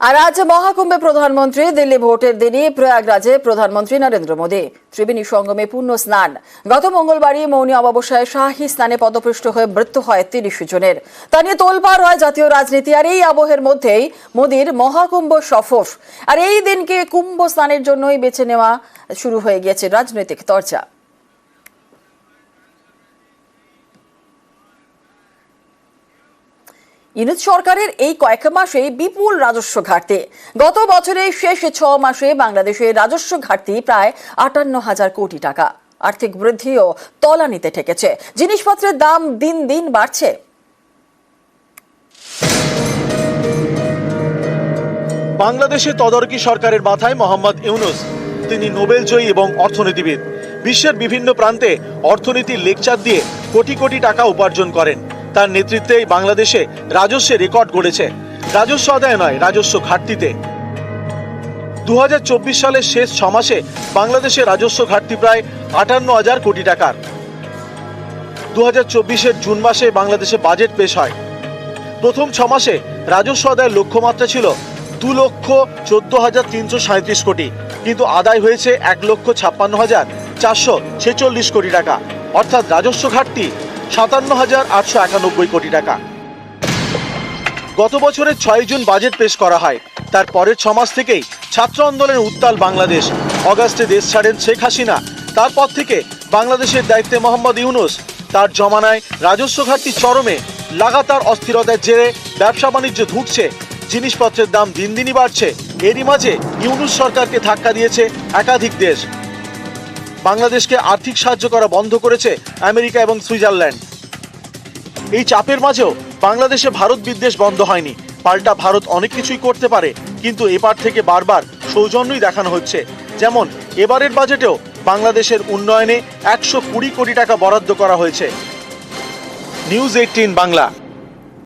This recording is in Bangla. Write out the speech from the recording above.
আর আজ মহাকুম্ভে প্রধানমন্ত্রী দিল্লি ভোটের দিনই প্রয়াগরাজে প্রধানমন্ত্রী নরেন্দ্র মোদী ত্রিবেণী সঙ্গমে পূর্ণ স্নান। গত মঙ্গলবারই মৌনী অমাবস্যায় শাহী স্নানে পদপৃষ্ট হয়ে মৃত্যু হয় ৩০ জনের। তা নিয়ে তোলপাড় হয় জাতীয় রাজনীতি। আর এই আবহের মধ্যেই মোদীর মহাকুম্ভ সফর। আর এই দিনকে কুম্ভ স্নানের জন্যই বেছে নেওয়া শুরু হয়ে গিয়েছে রাজনৈতিক চর্চা। ইউনুস সরকারের এই কয়েক মাসে বিপুল রাজস্ব ঘাটতি। গত বছরের শেষ ৬ মাসে বাংলাদেশের রাজস্ব ঘাটতি প্রায় ৫৮,০০০ কোটি টাকা। আর্থিক বৃদ্ধিও তলানিতে ঠেকেছে। জিনিসপত্রের দাম দিন দিন বাড়ছে। বাংলাদেশে তদারকি সরকারের মাথায় মোহাম্মদ ইউনুস। তিনি নোবেল জয়ী এবং অর্থনীতিবিদ। বিশ্বের বিভিন্ন প্রান্তে অর্থনীতির লেকচার দিয়ে কোটি কোটি টাকা উপার্জন করেন। তার নেতৃত্বে বাংলাদেশে রাজস্বে রেকর্ড গড়েছে। রাজস্ব আদায় নয়, রাজস্ব ঘাটতিতে। ২০২৪ সালের শেষ ৬ মাসে বাংলাদেশের রাজস্ব ঘাটতি প্রায় ৫৮,০০০ কোটি টাকার। ২০২৪-এর জুন মাসে বাংলাদেশে বাজেট পেশ হয়। প্রথম ৬ মাসে রাজস্ব আদায়ের লক্ষ্যমাত্রা ছিল ২,১৪,৩৩৭ কোটি, কিন্তু আদায় হয়েছে ১,৫৬,৪৪৬ কোটি টাকা, অর্থাৎ রাজস্ব ঘাটতি ৫৭,৮৯১ কোটি টাকা। গত বছরের ৬ জুন বাজেট পেশ করা হয়। তার পরের ৬ মাস থেকেই ছাত্র আন্দোলনের উত্তাল বাংলাদেশ। অগাস্টে দেশ ছাড়েন শেখ হাসিনা। তারপর থেকে বাংলাদেশের দায়িত্বে মোহাম্মদ ইউনুস। তার জমানায় রাজস্ব ঘাটতি চরমে। লাগাতার অস্থিরতার জেরে ব্যবসা বাণিজ্য ধুঁকছে, জিনিসপত্রের দাম দিন দিনই বাড়ছে। এরই মাঝে ইউনুস সরকারকে ধাক্কা দিয়েছে একাধিক দেশ। বাংলাদেশকে আর্থিক সাহায্য করা বন্ধ করেছে আমেরিকা এবং সুইজারল্যান্ড। এই চাপের মাঝেও বাংলাদেশে ভারত বিদ্বেষ বন্ধ হয়নি। পাল্টা ভারত অনেক কিছুই করতে পারে, কিন্তু এপার থেকে বারবার সৌজন্যই দেখানো হচ্ছে। যেমন এবারের বাজেটেও বাংলাদেশের উন্নয়নে ১২০ কোটি টাকা বরাদ্দ করা হয়েছে। নিউজ ১৮ বাংলা।